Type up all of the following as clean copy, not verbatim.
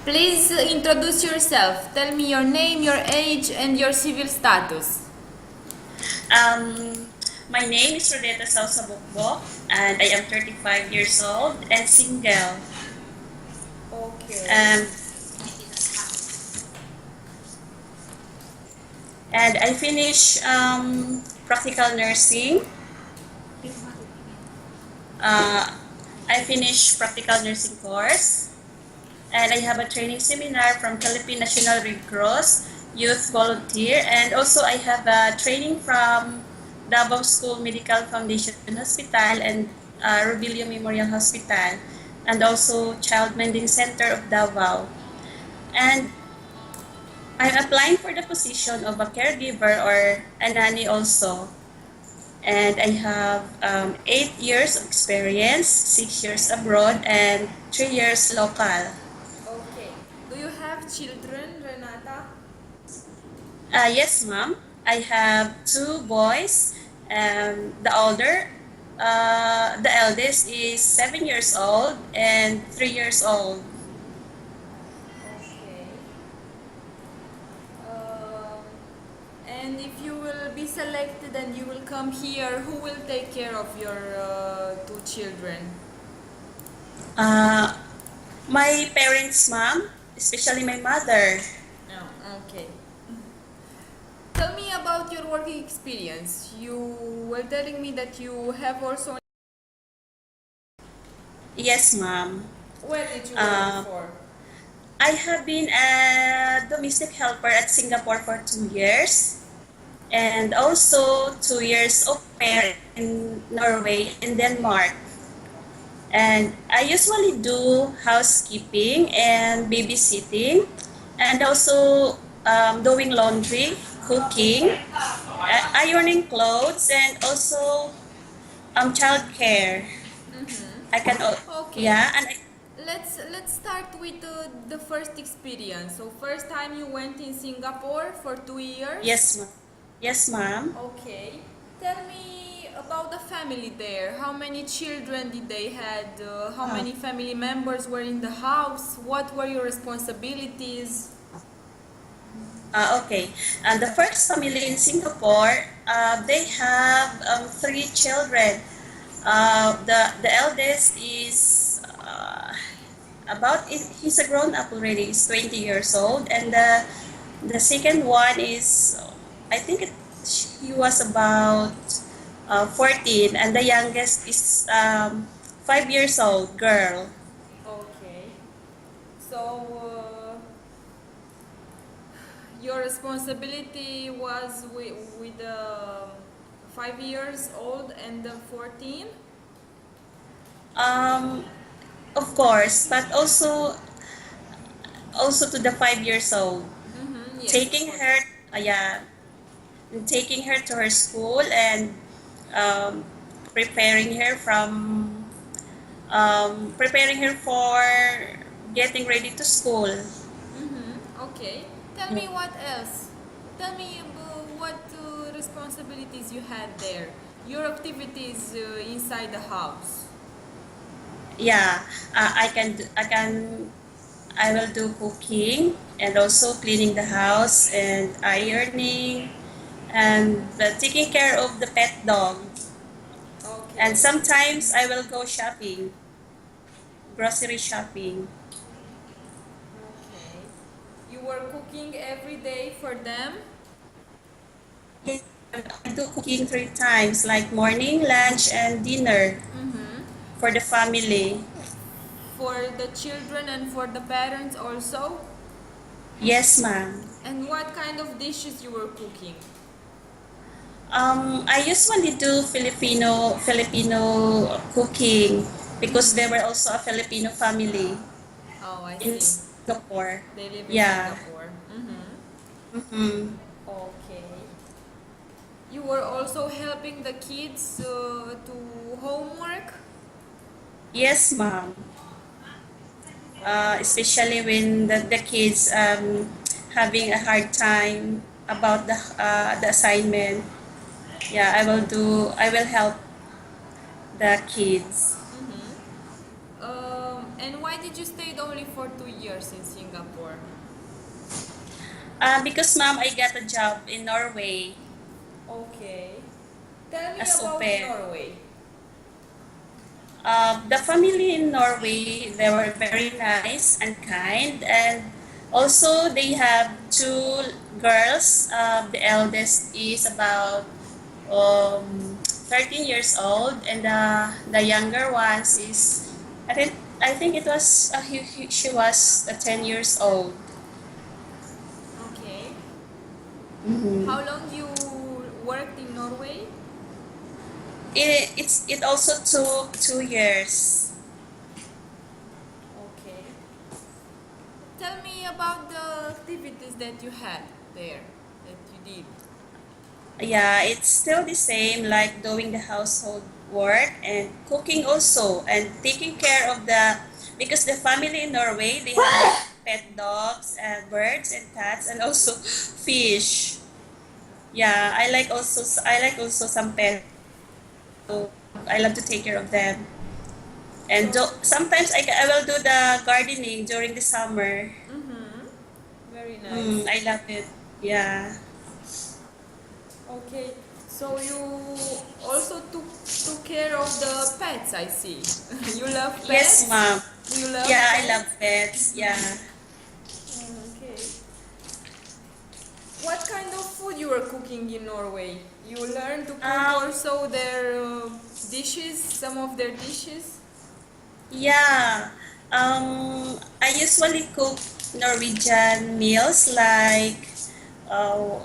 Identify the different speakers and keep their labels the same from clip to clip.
Speaker 1: Please introduce yourself. Tell me your name, your age, and your civil status.
Speaker 2: Um, my name is Rudeta Bocboc, and I am 35 years old and single.
Speaker 1: Okay.
Speaker 2: Um, and I finished practical nursing. Uh, I finished practical nursing course, and I have a training seminar from Philippine National Red Cross Youth Volunteer, and also I have a training from Davao School Medical Foundation Hospital and Robilio Memorial Hospital, and also Child Mending Center of Davao. And I'm applying for the position of a caregiver or a nanny also. And I have 8 years of experience, 6 years abroad, and 3 years local.
Speaker 1: Okay. Do you have children, Renata?
Speaker 2: Yes, ma'am. I have two boys. The eldest is 7 years old and 3 years old.
Speaker 1: Okay. Um, and if you will be selected and you will come here, who will take care of your two children?
Speaker 2: Uh, my parents, ma'am, especially my mother.
Speaker 1: Oh, okay. Tell me about your working experience. You were telling me that you have also.
Speaker 2: Yes, ma'am.
Speaker 1: Where did you work
Speaker 2: Uh,
Speaker 1: before?
Speaker 2: I have been a domestic helper at Singapore for 2 years, and also 2 years au pair in Norway and Denmark. And I usually do housekeeping and babysitting, and also doing laundry, cooking, ironing clothes, and also child care. I can,
Speaker 1: Okay.
Speaker 2: yeah, and
Speaker 1: Let's start with the first experience. So first time you went in Singapore for 2 years.
Speaker 2: yes, ma'am. Yes, ma'am.
Speaker 1: Okay. Tell me about the family there. How many children did they had? How
Speaker 2: Uh,
Speaker 1: many family members were in the house? What were your responsibilities?
Speaker 2: Okay. The first family in Singapore, they have three children. The eldest is he's a grown up already. He's 20 years old, and the second one is I think he was about 14, and the youngest is 5 years old girl.
Speaker 1: Okay. So your responsibility was with the 5 years old and the 14.
Speaker 2: Um, of course, but also to the 5 years old.
Speaker 1: Mm-hmm, yes, of
Speaker 2: Taking
Speaker 1: course.
Speaker 2: her, yeah, taking her to her school and um, preparing her from preparing her for getting ready to school.
Speaker 1: Mm-hmm. Okay. Tell me what else. Tell me what responsibilities you had there. Your activities inside the house.
Speaker 2: Yeah, I will do cooking and also cleaning the house and ironing and taking care of the pet dog.
Speaker 1: Okay.
Speaker 2: And sometimes I will go shopping, grocery shopping.
Speaker 1: Okay. You were cooking every day for them.
Speaker 2: Yes, I do cooking 3 times, like morning, lunch, and dinner
Speaker 1: Mm-hmm.
Speaker 2: for the family.
Speaker 1: For the children and for the parents also.
Speaker 2: Yes, ma'am.
Speaker 1: And what kind of dishes you were cooking?
Speaker 2: I usually do Filipino cooking because they were also a Filipino family
Speaker 1: Oh, I
Speaker 2: in
Speaker 1: see.
Speaker 2: Singapore.
Speaker 1: They live in
Speaker 2: Yeah.
Speaker 1: Singapore. Mm-hmm.
Speaker 2: Mm-hmm.
Speaker 1: Okay. You were also helping the kids to homework?
Speaker 2: Yes, ma'am. Especially when the kids having a hard time about the assignment. Yeah, I will help the kids.
Speaker 1: Um, And why did you stay only for 2 years in Singapore?
Speaker 2: Because ma'am, I got a job in Norway
Speaker 1: Okay. Tell me
Speaker 2: as au
Speaker 1: about
Speaker 2: pair.
Speaker 1: Norway.
Speaker 2: The family in Norway, they were very nice and kind, and also they have two girls. The eldest is about 13 years old, and the younger ones is, I think it was she was 10 years old.
Speaker 1: Okay.
Speaker 2: Mm-hmm.
Speaker 1: How long you worked in Norway?
Speaker 2: It also took 2 years.
Speaker 1: Okay. Tell me about the activities that you had there, that you did.
Speaker 2: Yeah, it's still the same, like doing the household work and cooking also, and taking care of because the family in Norway, they have like pet dogs and birds and cats and also fish. Yeah, I like also some pets. So I love to take care of them. And
Speaker 1: So,
Speaker 2: sometimes I will do the gardening during the summer.
Speaker 1: very nice.
Speaker 2: I love it. Yeah.
Speaker 1: Okay. So you also took care of the pets, I see. You love
Speaker 2: Yes,
Speaker 1: pets?
Speaker 2: ma'am.
Speaker 1: Do you love
Speaker 2: Yeah, I love
Speaker 1: pets?
Speaker 2: pets. Yeah.
Speaker 1: Okay. What kind of food you were cooking in Norway? You learned to cook
Speaker 2: Um,
Speaker 1: also their dishes, some of their dishes?
Speaker 2: yeah. I usually cook Norwegian meals like uh,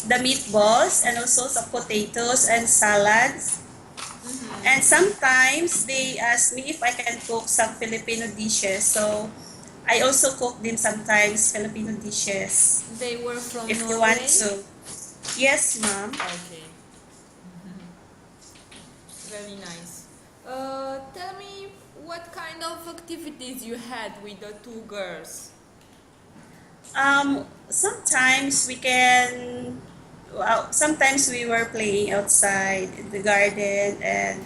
Speaker 2: the meatballs and also some potatoes and salads. And sometimes they ask me if I can cook some Filipino dishes. So I also cook them sometimes Filipino dishes
Speaker 1: They were from
Speaker 2: if you want
Speaker 1: Norway?
Speaker 2: to. Yes, ma'am.
Speaker 1: Okay. Very nice. Tell me what kind of activities you had with the two girls.
Speaker 2: Sometimes we can. Well, sometimes we were playing outside in the garden, and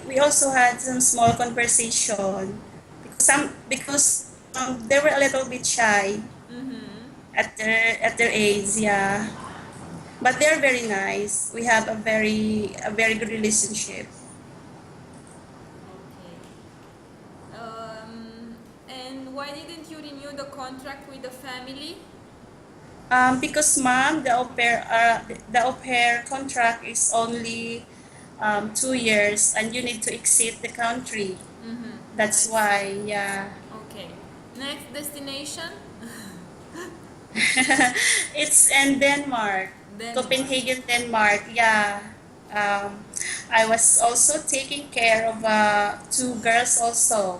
Speaker 2: we also had some small conversation because they were a little bit shy at their age, yeah. But they're very nice. We have a very good relationship.
Speaker 1: Okay. And why didn't you renew the contract with the family?
Speaker 2: Because ma'am, the au pair contract is only 2 years, and you need to exit the country.
Speaker 1: I
Speaker 2: That's
Speaker 1: see.
Speaker 2: why, yeah.
Speaker 1: Okay. Next destination?
Speaker 2: It's in Denmark,
Speaker 1: Denmark.
Speaker 2: Copenhagen, Denmark. Yeah. Um, I was also taking care of two girls also.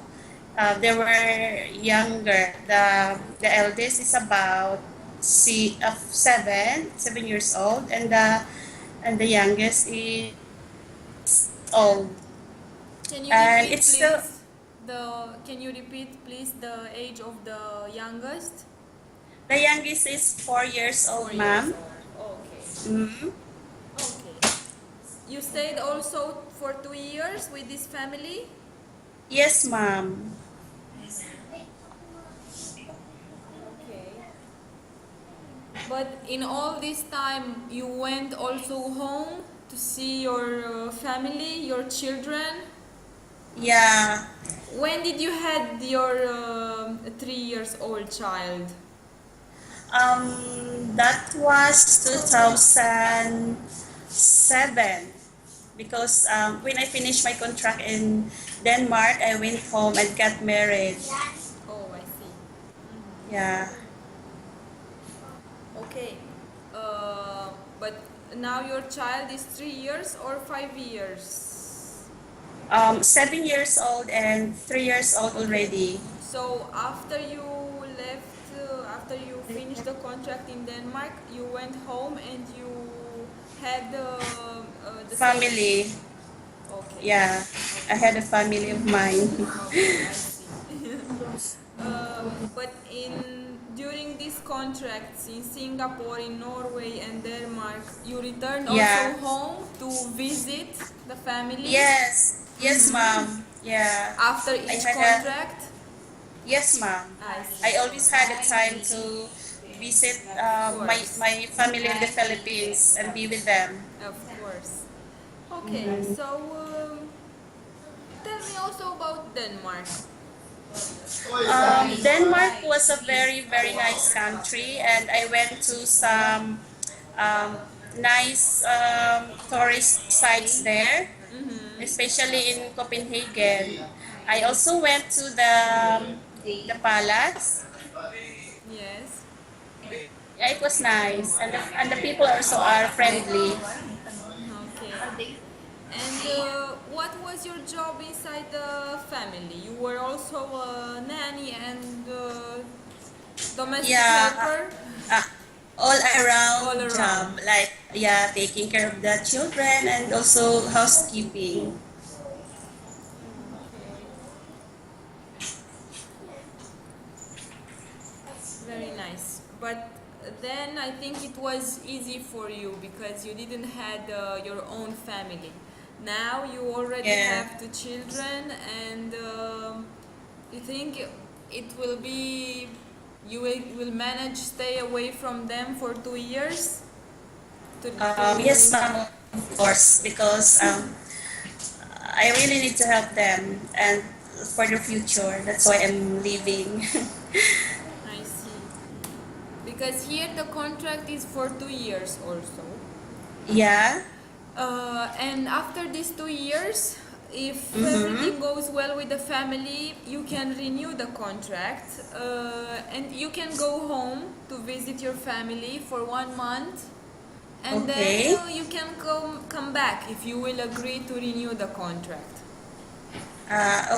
Speaker 2: They were younger. The eldest is about 7 years old, and the youngest is old.
Speaker 1: Can you
Speaker 2: And
Speaker 1: repeat
Speaker 2: it's still
Speaker 1: please the age of the youngest?
Speaker 2: the youngest is 4 years
Speaker 1: 4
Speaker 2: old,
Speaker 1: years
Speaker 2: ma'am.
Speaker 1: old. Okay.
Speaker 2: Mm-hmm.
Speaker 1: Okay. You stayed also for 2 years with this family?
Speaker 2: Yes, ma'am.
Speaker 1: Okay. But in all this time, you went also home to see your family, your children.
Speaker 2: Yeah.
Speaker 1: When did you had your 3 years old child?
Speaker 2: That was 2007, because when I finished my contract in Denmark, I went home and got married.
Speaker 1: Oh, I see.
Speaker 2: Yeah.
Speaker 1: Okay. But now your child is 3 years or 5 years?
Speaker 2: 7 years old and 3 years old already.
Speaker 1: So after you left, after you finished the contract in Denmark, you went home and you had the same.
Speaker 2: Family.
Speaker 1: Okay.
Speaker 2: Yeah. I had a family of mine.
Speaker 1: Okay, I see. But during these contracts in Singapore, in Norway, and Denmark, you returned also
Speaker 2: Yeah.
Speaker 1: home to visit the family.
Speaker 2: Yes. Yes, ma'am. Yeah.
Speaker 1: after
Speaker 2: I
Speaker 1: each
Speaker 2: had
Speaker 1: contract?
Speaker 2: yes, ma'am.
Speaker 1: I see.
Speaker 2: I always had a time to visit
Speaker 1: Of
Speaker 2: my,
Speaker 1: course.
Speaker 2: my family in the Philippines and be with them.
Speaker 1: Of course. Okay, so tell me also about Denmark.
Speaker 2: Denmark was a very, very nice country, and I went to some um, nice tourist sites there, especially in Copenhagen. I also went to the palace.
Speaker 1: Yes.
Speaker 2: Yeah, it was nice, and the people also are friendly.
Speaker 1: Okay. And what was your job inside the family? You were also a nanny and domestic
Speaker 2: Yeah,
Speaker 1: helper
Speaker 2: uh, all
Speaker 1: all
Speaker 2: around
Speaker 1: around.
Speaker 2: job, like yeah, taking care of the children and also housekeeping.
Speaker 1: Very nice. But then I think it was easy for you because you didn't had your own family. Now you already
Speaker 2: Yeah.
Speaker 1: have two children, and you think it will be will manage stay away from them for 2 years
Speaker 2: Yes,
Speaker 1: to
Speaker 2: ma'am, of course, because I really need to help them and for the future. That's why I'm leaving.
Speaker 1: I see. Because here the contract is for 2 years also.
Speaker 2: Yeah.
Speaker 1: And after these 2 years, if
Speaker 2: Mm-hmm.
Speaker 1: everything goes well with the family, you can renew the contract and you can go home to visit your family for 1 month. And then
Speaker 2: Okay.
Speaker 1: you can come back if you will agree to renew the contract.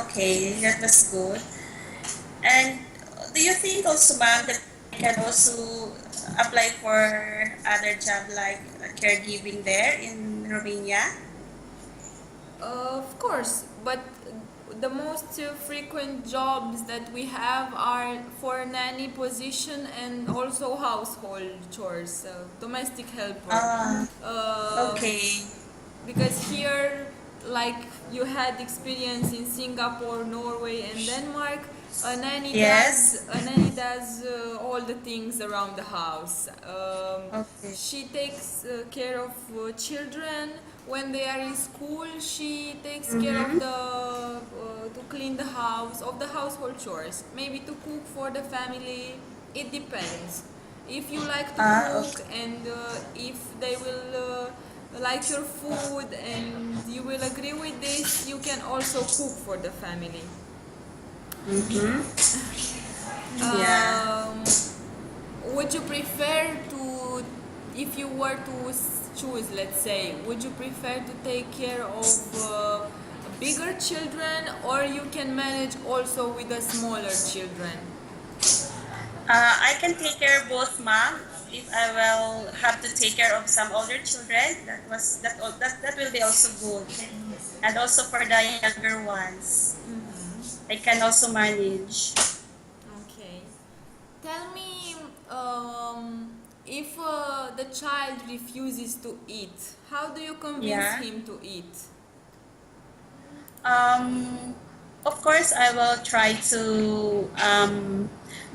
Speaker 2: Okay, that was good. And do you think also, ma'am, that I can also apply for other job like caregiving there in Romania?
Speaker 1: Of course, but the most frequent jobs that we have are for nanny position and also household chores, domestic helper.
Speaker 2: Ah,
Speaker 1: Um,
Speaker 2: okay.
Speaker 1: because here, like you had experience in Singapore, Norway, and Denmark,
Speaker 2: Yes.
Speaker 1: a nanny does all the things around the house.
Speaker 2: Okay.
Speaker 1: She takes care of children when they are in school. She takes care of
Speaker 2: Mm-hmm.
Speaker 1: the to clean the house, of the household chores, maybe to cook for the family. It depends. If you like to cook
Speaker 2: Okay.
Speaker 1: and if they will like your food and you will agree with this, you can also cook for the family.
Speaker 2: Mm-hmm. Yeah.
Speaker 1: Um, would you prefer to, if you were to choose, let's say, would you prefer to take care of bigger children, or you can manage also with the smaller children?
Speaker 2: I can take care of both, mom. If I will have to take care of some older children, that will be also good. And also for the younger ones, I can also manage.
Speaker 1: Okay. Tell me, if the child refuses to eat, how do you convince
Speaker 2: Yeah.
Speaker 1: him to eat?
Speaker 2: Um, of course, I will try to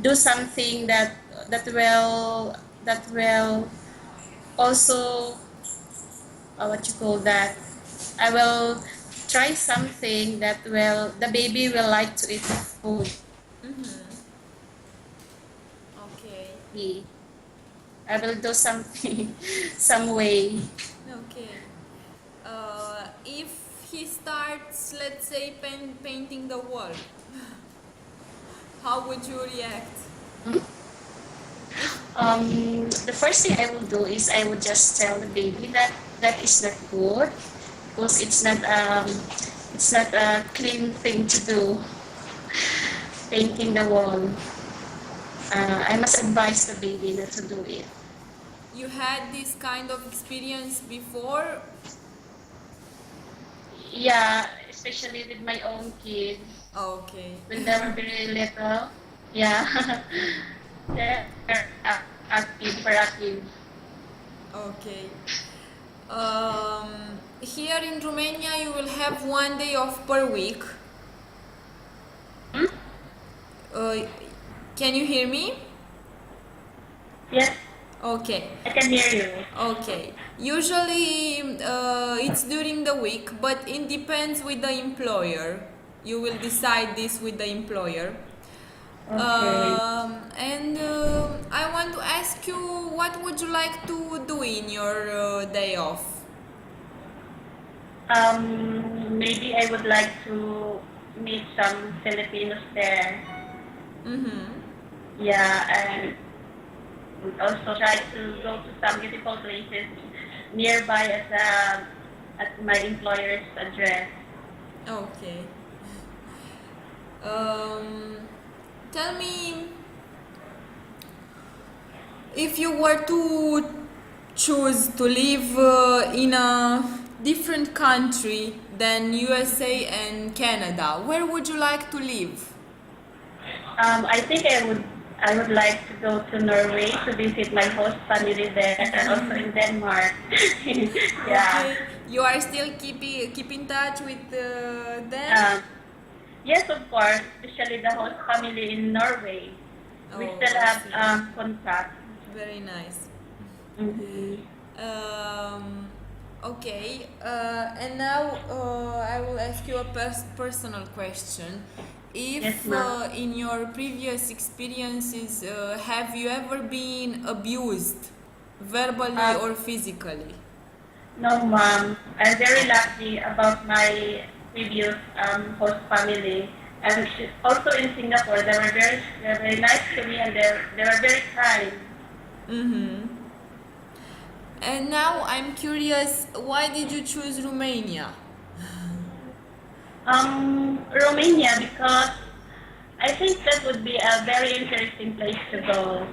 Speaker 2: do something that will also what you call that. I will try something that will the baby will like to eat food.
Speaker 1: Okay.
Speaker 2: I will do something some way.
Speaker 1: Okay. If he starts, let's say, painting the wall, how would you react?
Speaker 2: The first thing I will do is I will just tell the baby that that is not good because it's not a clean thing to do, painting the wall. I must advise the baby not to do it.
Speaker 1: You had this kind of experience before?
Speaker 2: Yeah, especially with my own kids
Speaker 1: Okay.
Speaker 2: when they were very little. Yeah, they're active, for active.
Speaker 1: Okay. Here in Romania, you will have 1 day off per week. Uh, can you hear me?
Speaker 2: Yes,
Speaker 1: Okay.
Speaker 2: I can hear you.
Speaker 1: Okay. Usually it's during the week, but it depends with the employer. You will decide this with the employer.
Speaker 2: Okay.
Speaker 1: And I want to ask you, what would you like to do in your day off?
Speaker 2: Maybe I would like to meet some Filipinos there. Yeah, and also try to go to some beautiful places nearby at my employer's address.
Speaker 1: Okay. Um, tell me, if you were to choose to live in a different country than USA and Canada, where would you like to live?
Speaker 2: I think I would like to go to Norway to visit my host family there and also in Denmark. Yeah.
Speaker 1: Okay, you are still keep in touch with them?
Speaker 2: Um, yes, of course, especially the host family in Norway. We
Speaker 1: Oh,
Speaker 2: still
Speaker 1: I
Speaker 2: have
Speaker 1: see.
Speaker 2: contact.
Speaker 1: Very nice.
Speaker 2: Hmm.
Speaker 1: Um, okay, and now I will ask you a personal question.
Speaker 2: Yes,
Speaker 1: If
Speaker 2: ma'am.
Speaker 1: in your previous experiences, have you ever been abused, verbally
Speaker 2: Um,
Speaker 1: or physically?
Speaker 2: no, ma'am. I'm very lucky about my previous host family. And also in Singapore, they were very nice to me and they were very kind.
Speaker 1: Mm-hmm. And now I'm curious, why did you choose Romania?
Speaker 2: Romania because I think that would be a very interesting place to go.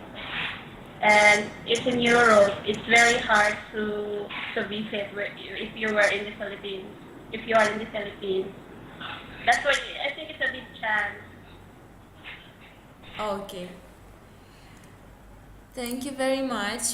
Speaker 2: And it's in Europe. It's very hard to visit if you were in the Philippines. If you are in the Philippines, that's why I think it's a big chance.
Speaker 1: Okay, thank you very much.